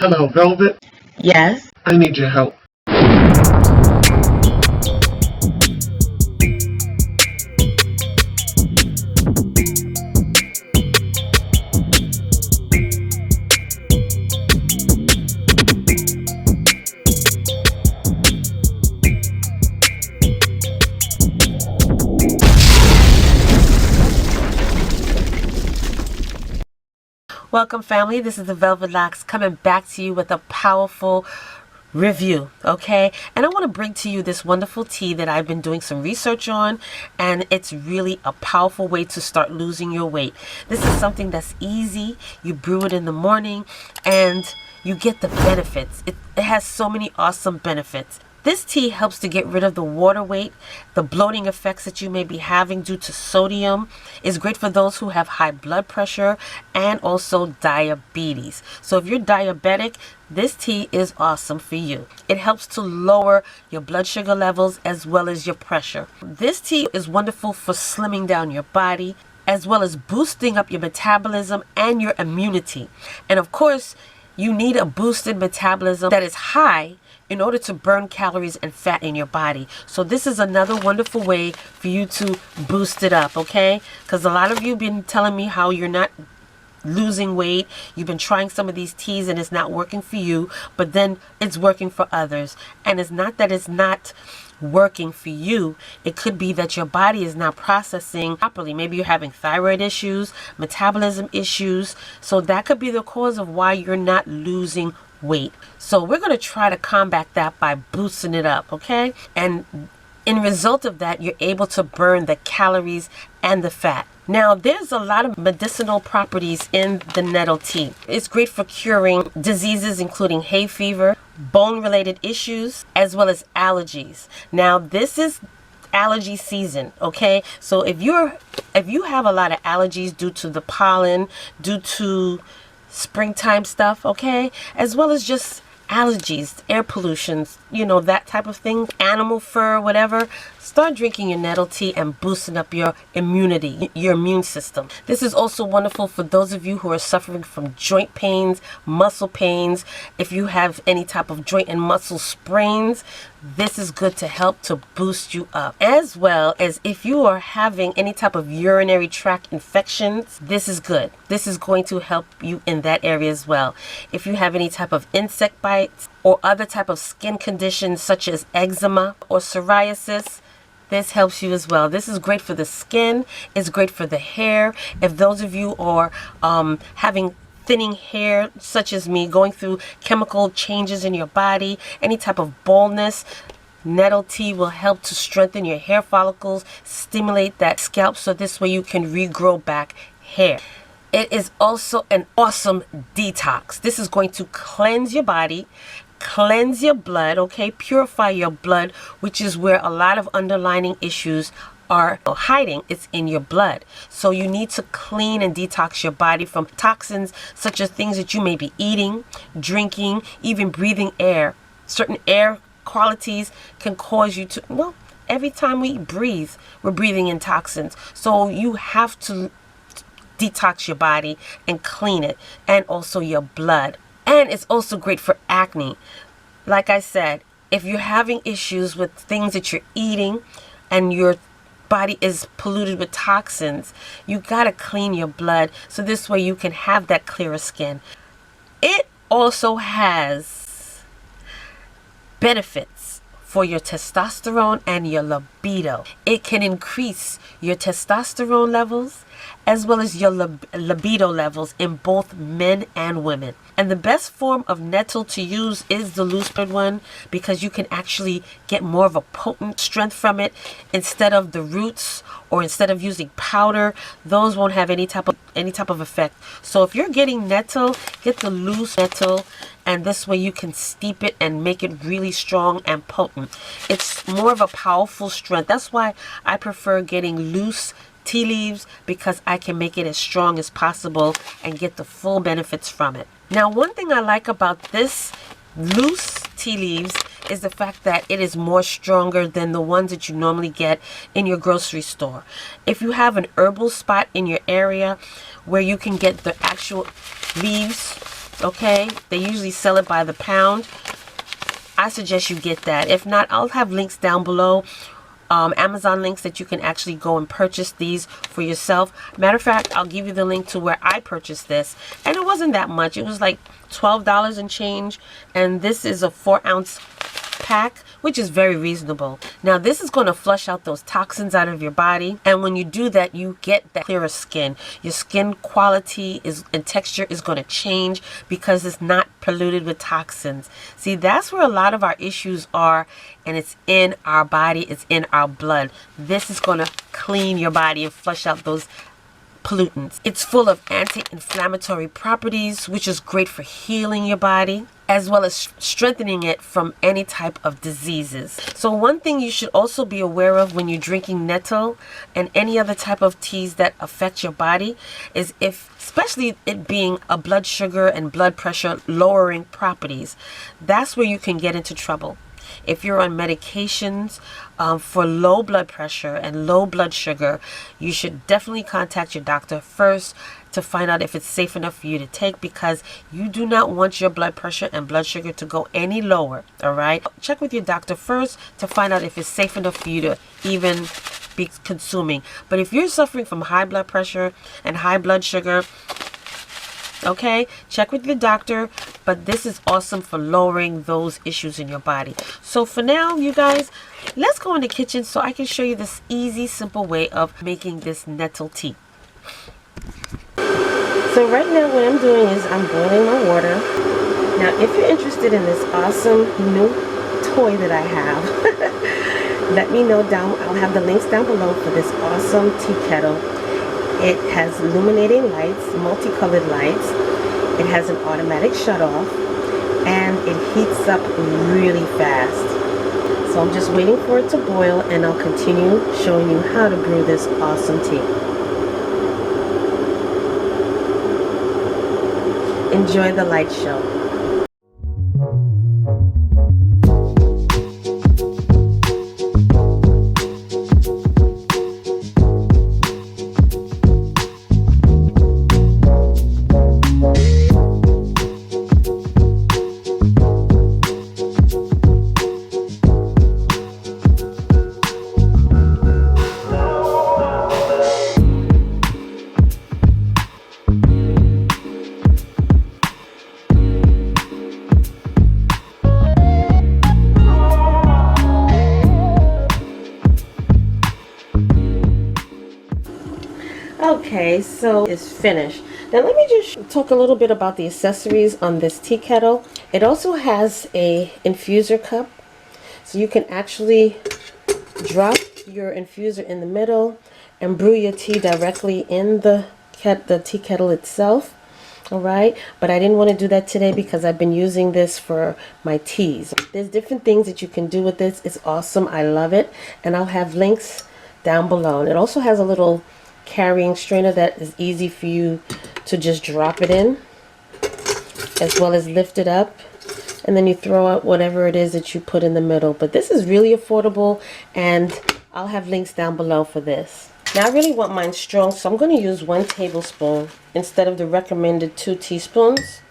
Hello, Velvet. Yes. I need your help. Welcome, family. This is the Velvet Locks coming back to you with a powerful review, okay? And I want to bring to you this wonderful tea that I've been doing some research on, and it's really a powerful way to start losing your weight. This is something that's easy. You brew it in the morning and you get the benefits. It has so many awesome benefits. This tea helps to get rid of the water weight, the bloating effects that you may be having due to sodium. It's great for those who have high blood pressure and also diabetes. So if you're diabetic, this tea is awesome for you. It helps to lower your blood sugar levels as well as your pressure. This tea is wonderful for slimming down your body as well as boosting up your metabolism and your immunity. And of course, you need a boosted metabolism that is high in order to burn calories and fat in your body. So this is another wonderful way for you to boost it up, okay? Because a lot of you have been telling me how you're not losing weight. You've been trying some of these teas and it's not working for you, but then it's working for others. And it's not that it's not working for you. It could be that your body is not processing properly. Maybe you're having thyroid issues, metabolism issues. So that could be the cause of why you're not losing weight. So we're going to try to combat that by boosting it up, okay? And in result of that, you're able to burn the calories and the fat. Now, there's a lot of medicinal properties in the nettle tea. It's great for curing diseases including hay fever, bone-related issues, as well as allergies. Now, this is allergy season, okay? So if you have a lot of allergies due to the pollen, due to springtime stuff, okay, as well as just allergies, air pollutions, you know, that type of thing, animal fur, whatever, start drinking your nettle tea and boosting up your immunity, your immune system. This is also wonderful for those of you who are suffering from joint pains, muscle pains. If you have any type of joint and muscle sprains, this is good to help to boost you up. As well as if you are having any type of urinary tract infections, this is good. This is going to help you in that area as well. If you have any type of insect bites or other type of skin conditions such as eczema or psoriasis, this helps you as well. This is great for the skin. It's great for the hair. If those of you are having thinning hair, such as me, going through chemical changes in your body, any type of baldness, nettle tea will help to strengthen your hair follicles, stimulate that scalp, so this way you can regrow back hair. It is also an awesome detox. This is going to cleanse your body, cleanse your blood, okay, purify your blood, which is where a lot of underlying issues are hiding. It's in your blood. So you need to clean and detox your body from toxins such as things that you may be eating, drinking, even breathing air. Certain air qualities can cause you to, well, every time we breathe, we're breathing in toxins. So you have to detox your body and clean it, and also your blood. And it's also great for acne. Like I said, if you're having issues with things that you're eating and your body is polluted with toxins, you gotta clean your blood so this way you can have that clearer skin. It also has benefits for your testosterone and your libido. It can increase your testosterone levels as well as your libido levels in both men and women. And the best form of nettle to use is the loose bud one, because you can actually get more of a potent strength from it instead of the roots, or instead of using powder. Those won't have any type of effect. So if you're getting nettle, get the loose nettle, and this way you can steep it and make it really strong and potent. It's more of a powerful strength. That's why I prefer getting loose tea leaves, because I can make it as strong as possible and get the full benefits from it. Now, one thing I like about this loose tea leaves is the fact that it is more stronger than the ones that you normally get in your grocery store. If you have an herbal spot in your area where you can get the actual leaves Okay, they usually sell it by the pound. I suggest you get that. If not, I'll have links down below, Amazon links that you can actually go and purchase these for yourself. Matter of fact, I'll give you the link to where I purchased this, and it wasn't that much. It was like $12 and change, and this is a 4-ounce pack, which is very reasonable. Now this is going to flush out those toxins out of your body, and when you do that, you get that clearer skin. Your skin quality and texture is going to change because it's not polluted with toxins. See, that's where a lot of our issues are, and it's in our body, it's in our blood. This is going to clean your body and flush out those pollutants. It's full of anti-inflammatory properties, which is great for healing your body, as well as strengthening it from any type of diseases. So one thing you should also be aware of when you're drinking nettle and any other type of teas that affect your body is, especially it being a blood sugar and blood pressure lowering properties, that's where you can get into trouble. If you're on medications for low blood pressure and low blood sugar, you should definitely contact your doctor first to find out if it's safe enough for you to take, because you do not want your blood pressure and blood sugar to go any lower. All right, check with your doctor first to find out if it's safe enough for you to even be consuming. But if you're suffering from high blood pressure and high blood sugar, okay, check with your doctor, but this is awesome for lowering those issues in your body. So for now, you guys, let's go in the kitchen so I can show you this easy, simple way of making this nettle tea. So right now what I'm doing is I'm boiling my water. Now if you're interested in this awesome new toy that I have, let me know down. I'll have the links down below for this awesome tea kettle. It has illuminating lights, multicolored lights. It has an automatic shut-off, and it heats up really fast. So I'm just waiting for it to boil, and I'll continue showing you how to brew this awesome tea. Enjoy the light show. Okay, so it's finished. Now let me just talk a little bit about the accessories on this tea kettle. It also has a infuser cup, so you can actually drop your infuser in the middle and brew your tea directly in the tea kettle itself. All right, but I didn't want to do that today because I've been using this for my teas. There's different things that you can do with this. It's awesome. I love it, and I'll have links down below. And it also has a little carrying strainer that is easy for you to just drop it in, as well as lift it up, and then you throw out whatever it is that you put in the middle. But this is really affordable, and I'll have links down below for this. Now I really want mine strong, so I'm going to use 1 tablespoon instead of the recommended 2 teaspoons.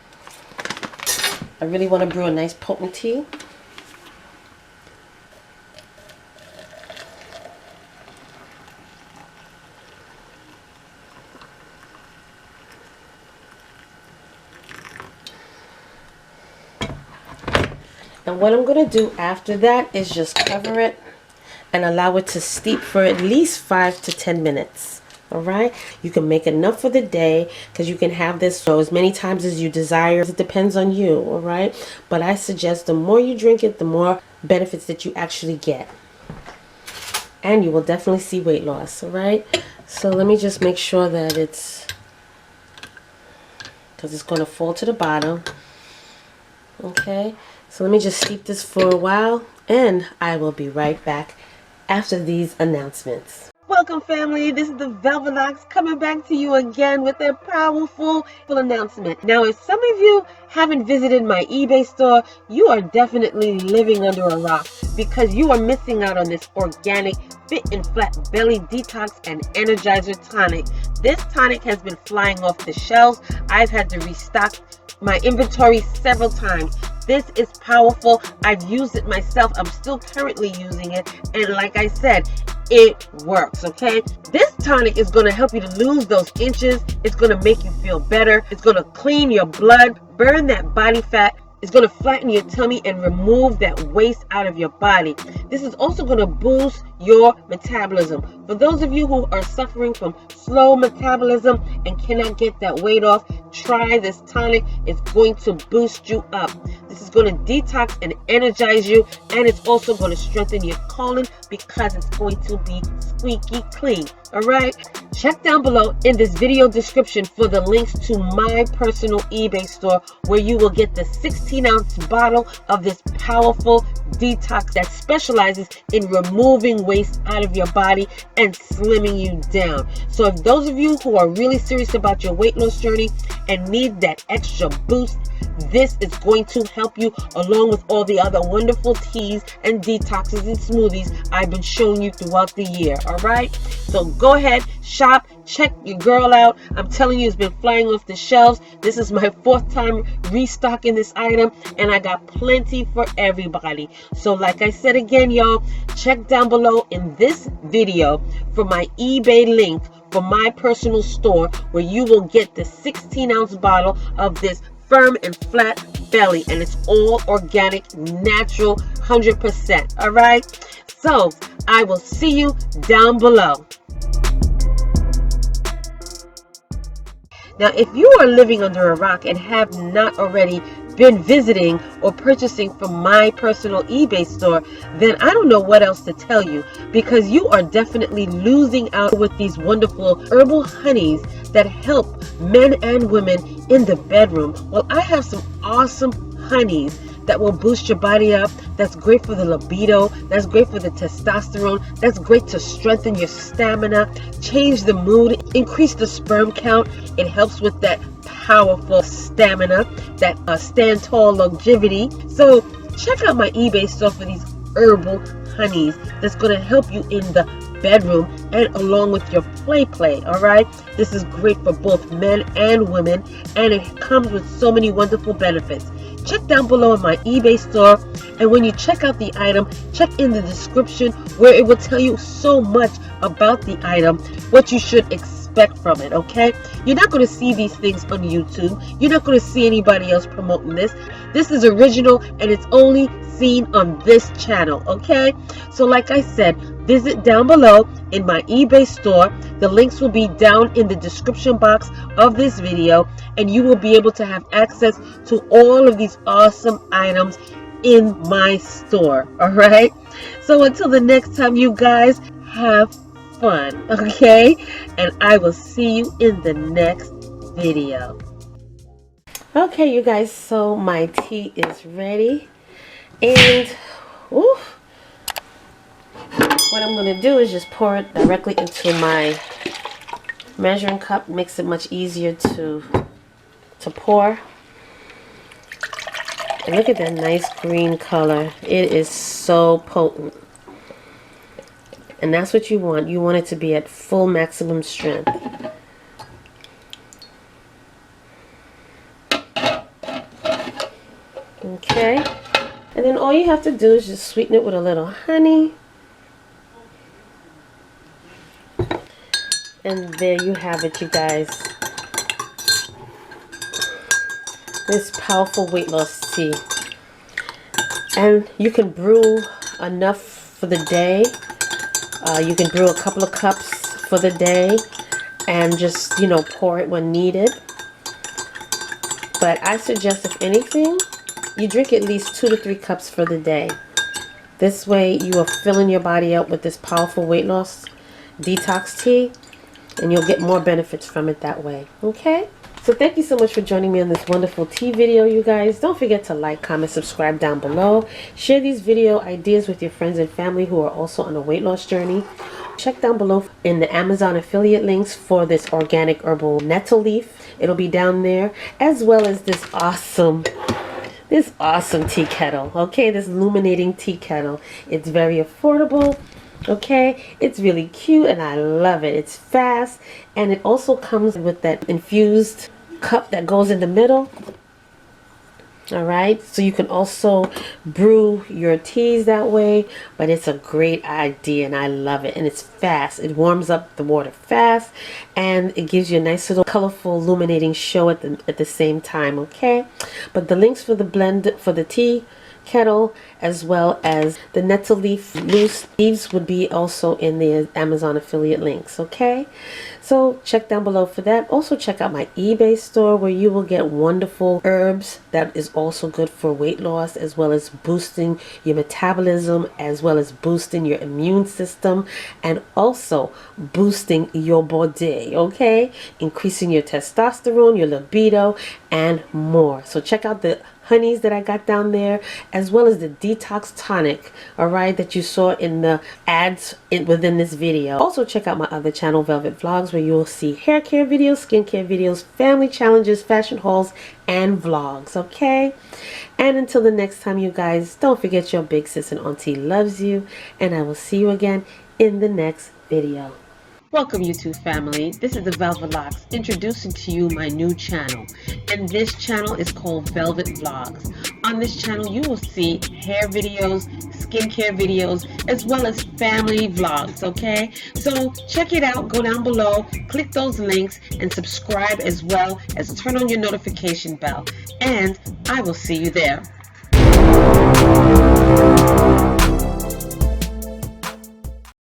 I really want to brew a nice potent tea. And what I'm going to do after that is just cover it and allow it to steep for at least 5 to 10 minutes. All right, you can make enough for the day because you can have this so as many times as you desire. It depends on you. All right, but I suggest the more you drink it, the more benefits that you actually get, and you will definitely see weight loss. All right, so let me just make sure that it's, because it's going to fall to the bottom. Okay, so let me just steep this for a while, and I will be right back after these announcements. Welcome, family. This is the Velvet Locks coming back to you again with a powerful announcement. Now, if some of you haven't visited my eBay store, you are definitely living under a rock because you are missing out on this organic, fit and flat belly detox and Energizer tonic. This tonic has been flying off the shelves. I've had to restock my inventory several times. This is powerful. I've used it myself. I'm still currently using it. And like I said, it works, okay? This tonic is going to help you to lose those inches. It's going to make you feel better. It's going to clean your blood, burn that body fat. It's going to flatten your tummy and remove that waste out of your body. This is also going to boost your metabolism. For those of you who are suffering from slow metabolism and cannot get that weight off, try this tonic. It's going to boost you up. This is going to detox and energize you, and it's also going to strengthen your colon because it's going to be squeaky clean. All right, check down below in this video description for the links to my personal eBay store, where you will get the 16-ounce bottle of this powerful detox that specializes in removing waste out of your body and slimming you down. So if those of you who are really serious about your weight loss journey and need that extra boost, this is going to help you, along with all the other wonderful teas and detoxes and smoothies I've been showing you throughout the year. All right, so go ahead, shop, check your girl out. I'm telling you, it's been flying off the shelves. This is my 4th time restocking this item, and I got plenty for everybody. So like I said again, y'all, check down below in this video for my eBay link for my personal store, where you will get the 16-ounce bottle of this firm and flat belly, and it's all organic, natural, 100%. All right, so I will see you down below. Now, if you are living under a rock and have not already been visiting or purchasing from my personal eBay store, then I don't know what else to tell you, because you are definitely losing out with these wonderful herbal honeys that help men and women in the bedroom. Well, I have some awesome honeys that will boost your body up. That's great for the libido. That's great for the testosterone. That's great to strengthen your stamina, change the mood, increase the sperm count. It helps with that powerful stamina, that stand tall longevity. So check out my eBay store for these herbal honeys that's going to help you in the bedroom and along with your play. All right, this is great for both men and women, and it comes with so many wonderful benefits. Check down below in my eBay store, and when you check out the item, check in the description where it will tell you so much about the item, what you should expect from it. Okay, you're not going to see these things on YouTube. You're not going to see anybody else promoting this. This is original, and it's only seen on this channel. Okay, so like I said, visit down below in my eBay store. The links will be down in the description box of this video, and you will be able to have access to all of these awesome items in my store. All right, so until the next time, you guys, have fun. Okay, and I will see you in the next video. Okay, you guys, so my tea is ready, and what I'm going to do is just pour it directly into my measuring cup. Makes it much easier to pour. And look at that nice green color. It is so potent. And that's what you want. You want it to be at full maximum strength. Okay. And then all you have to do is just sweeten it with a little honey. And there you have it, you guys. This powerful weight loss tea. And you can brew enough for the day. You can brew a couple of cups for the day and just, you know, pour it when needed. But I suggest, if anything, you drink at least 2 to 3 cups for the day. This way you are filling your body up with this powerful weight loss detox tea, and you'll get more benefits from it that way. Okay? So thank you so much for joining me on this wonderful tea video, you guys. Don't forget to like, comment, subscribe down below. Share these video ideas with your friends and family who are also on a weight loss journey. Check down below in the Amazon affiliate links for this organic herbal nettle leaf. It'll be down there, as well as this awesome tea kettle. Okay, this illuminating tea kettle. It's very affordable. Okay, it's really cute and I love it. It's fast, and it also comes with that infused cup that goes in the middle. All right, so you can also brew your teas that way, but it's a great idea and I love it. And it's fast. It warms up the water fast and it gives you a nice little colorful illuminating show at the same time, okay? But the links for the blend for the tea kettle as well as the Nettle Leaf loose leaves would be also in the Amazon affiliate links, okay? So check down below for that. Also check out my eBay store where you will get wonderful herbs that is also good for weight loss as well as boosting your metabolism as well as boosting your immune system and also boosting your body, okay? Increasing your testosterone, your libido, and more. So check out the honeys that I got down there as well as the Detox Tonic, all right, that you saw in the ads within this video. Also check out my other channel, Velvet Vlogs, where you will see hair care videos, skincare videos, family challenges, fashion hauls, and vlogs, okay? And until the next time, you guys, don't forget your big sis and auntie loves you, and I will see you again in the next video. Welcome YouTube family, this is the Velvet Locks introducing to you my new channel, and this channel is called Velvet Vlogs. On this channel you will see hair videos, skincare videos, as well as family vlogs, okay? So check it out, go down below, click those links, and subscribe as well as turn on your notification bell, and I will see you there.